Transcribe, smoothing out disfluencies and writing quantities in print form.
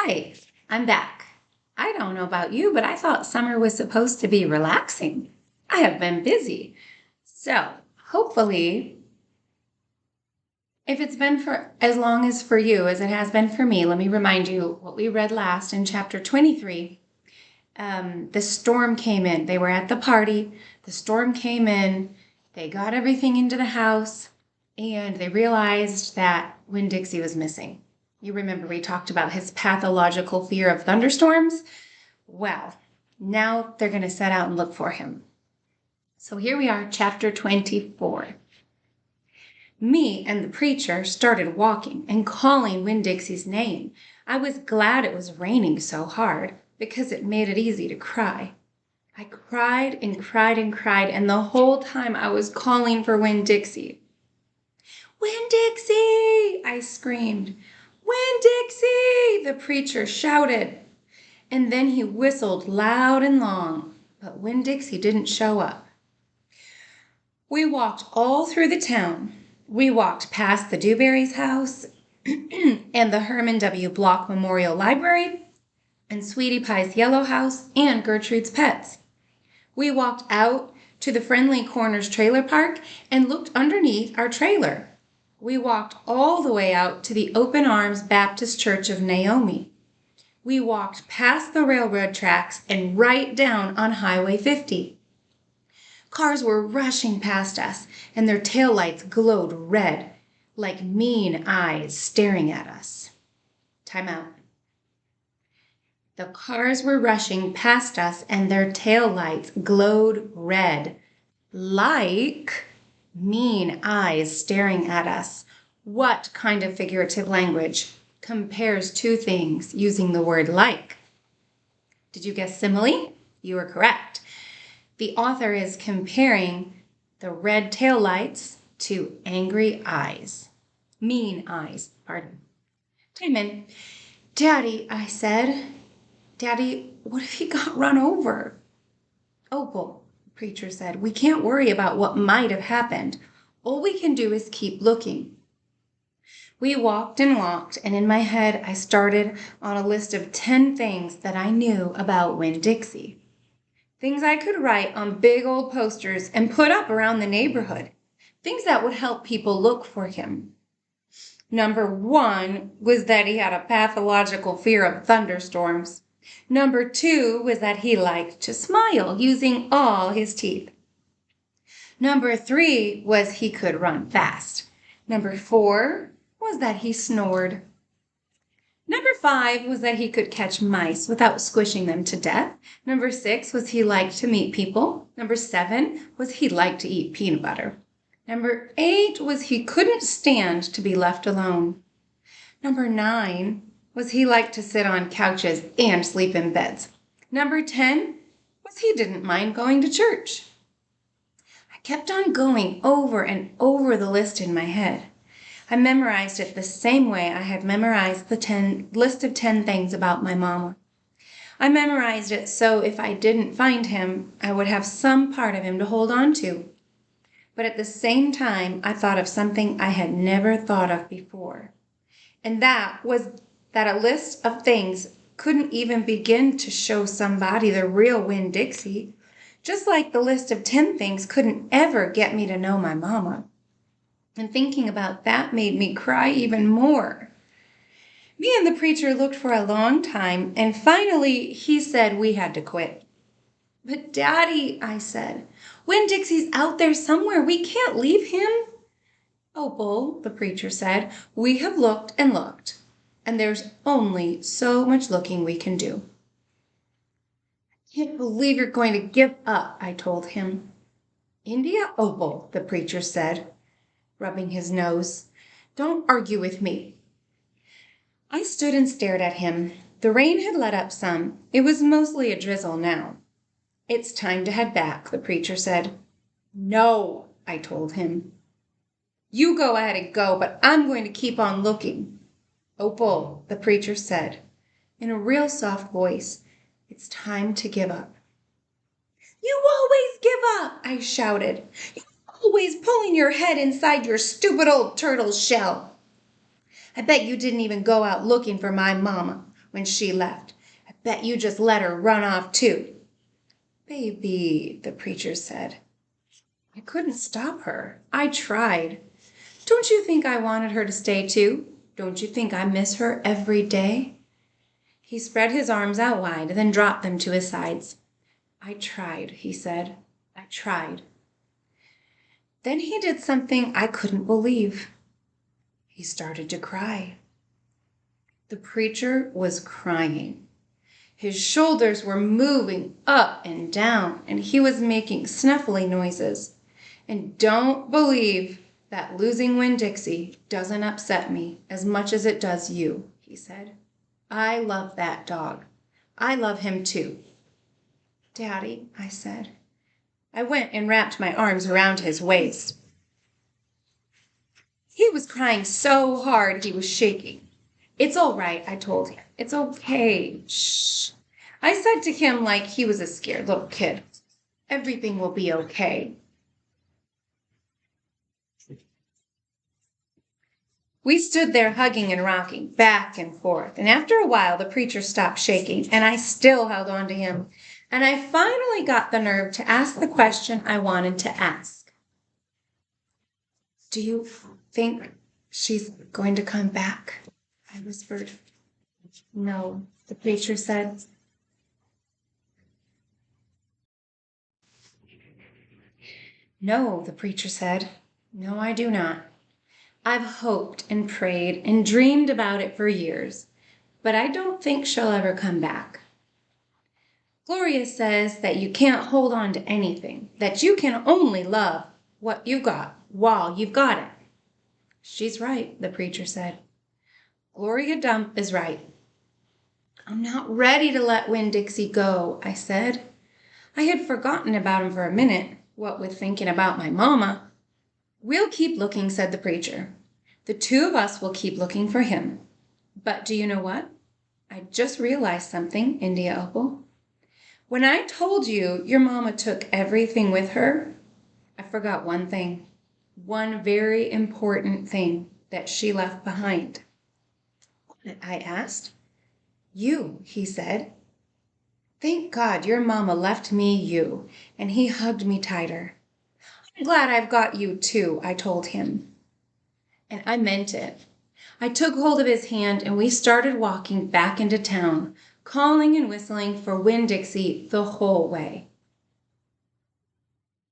Hi, I'm back. I don't know about you, but I thought summer was supposed to be relaxing. I have been busy. So, hopefully, if it's been for as long as for you as it has been for me, let me remind you what we read last in chapter 23. The storm came in. They were at the party. The storm came in. They got everything into the house, and they realized that Winn-Dixie was missing. You remember we talked about his pathological fear of thunderstorms? Well, now they're going to set out and look for him. So here we are, chapter 24. Me and the preacher started walking and calling Winn-Dixie's name. I was glad it was raining so hard because it made it easy to cry. I cried and cried and cried, and the whole time I was calling for Winn-Dixie. Winn-Dixie! I screamed. Winn-Dixie! The preacher shouted. And then he whistled loud and long, but Winn-Dixie didn't show up. We walked all through the town. We walked past the Dewberry's house and the Herman W. Block Memorial Library and Sweetie Pie's Yellow House and Gertrude's Pets. We walked out to the Friendly Corners trailer park and looked underneath our trailer. We walked all the way out to the Open Arms Baptist Church of Naomi. We walked past the railroad tracks and right down on Highway 50. Cars were rushing past us, and their taillights glowed red, like mean eyes staring at us. Time out. The cars were rushing past us, and their taillights glowed red, like mean eyes staring at us. What kind of figurative language compares two things using the word like? Did you guess simile? You were correct. The author is comparing the red taillights to angry eyes. Mean eyes, pardon. Time in. Daddy, I said. Daddy, what if he got run over? Opal, the preacher said, we can't worry about what might have happened. All we can do is keep looking. We walked and walked, and in my head I started on a list of 10 things that I knew about Winn-Dixie. Things I could write on big old posters and put up around the neighborhood. Things that would help people look for him. Number 1 was that he had a pathological fear of thunderstorms. Number 2 was that he liked to smile using all his teeth. Number 3 was he could run fast. Number 4 was that he snored. Number 5 was that he could catch mice without squishing them to death. Number 6 was he liked to meet people. Number 7 was he liked to eat peanut butter. Number 8 was he couldn't stand to be left alone. Number 9 was he liked to sit on couches and sleep in beds. Number 10 was he didn't mind going to church. I kept on going over and over the list in my head. I memorized it the same way I had memorized the list of 10 things about my mama. I memorized it so if I didn't find him, I would have some part of him to hold on to. But at the same time, I thought of something I had never thought of before. And that was that a list of things couldn't even begin to show somebody the real Winn-Dixie, just like the list of 10 things couldn't ever get me to know my mama. And thinking about that made me cry even more. Me and the preacher looked for a long time, and finally he said we had to quit. But Daddy, I said, Winn-Dixie's out there somewhere. We can't leave him. Opal, the preacher said, we have looked and looked, and there's only so much looking we can do. I can't believe you're going to give up, I told him. India Opal, the preacher said, rubbing his nose. Don't argue with me. I stood and stared at him. The rain had let up some. It was mostly a drizzle now. It's time to head back, the preacher said. No, I told him. You go ahead and go, but I'm going to keep on looking. Opal, the preacher said, in a real soft voice, it's time to give up. You always give up, I shouted. Always pulling your head inside your stupid old turtle shell. I bet you didn't even go out looking for my mama. when she left. I bet you just let her run off too. Baby, the preacher said. I couldn't stop her. I tried. Don't you think I wanted her to stay too? Don't you think I miss her every day? He spread his arms out wide, then dropped them to his sides. I tried, he said. I tried. Then he did something I couldn't believe. He started to cry. The preacher was crying. His shoulders were moving up and down, and he was making snuffly noises. And don't believe that losing Winn-Dixie doesn't upset me as much as it does you, he said. I love that dog. I love him too. Daddy, I said. I went and wrapped my arms around his waist. He was crying so hard he was shaking. It's all right, I told him. It's okay. Shh. I said to him like he was a scared little kid. Everything will be okay. We stood there hugging and rocking, back and forth, and after a while the preacher stopped shaking, and I still held on to him, and I finally got the nerve to ask the question I wanted to ask. Do you think she's going to come back? I whispered. No, the preacher said. No, the preacher said. No, I do not. I've hoped and prayed and dreamed about it for years, but I don't think she'll ever come back. Gloria says that you can't hold on to anything, that you can only love what you got while you've got it. She's right, the preacher said. Gloria Dump is right. I'm not ready to let Winn-Dixie go, I said. I had forgotten about him for a minute, what with thinking about my mama. We'll keep looking, said the preacher. The two of us will keep looking for him. But do you know what? I just realized something, India Opal. When I told you your mama took everything with her, I forgot one thing, one very important thing that she left behind. I asked. You, he said. Thank God your mama left me you, and he hugged me tighter. I'm glad I've got you too, I told him. And I meant it. I took hold of his hand and we started walking back into town, calling and whistling for Winn-Dixie the whole way.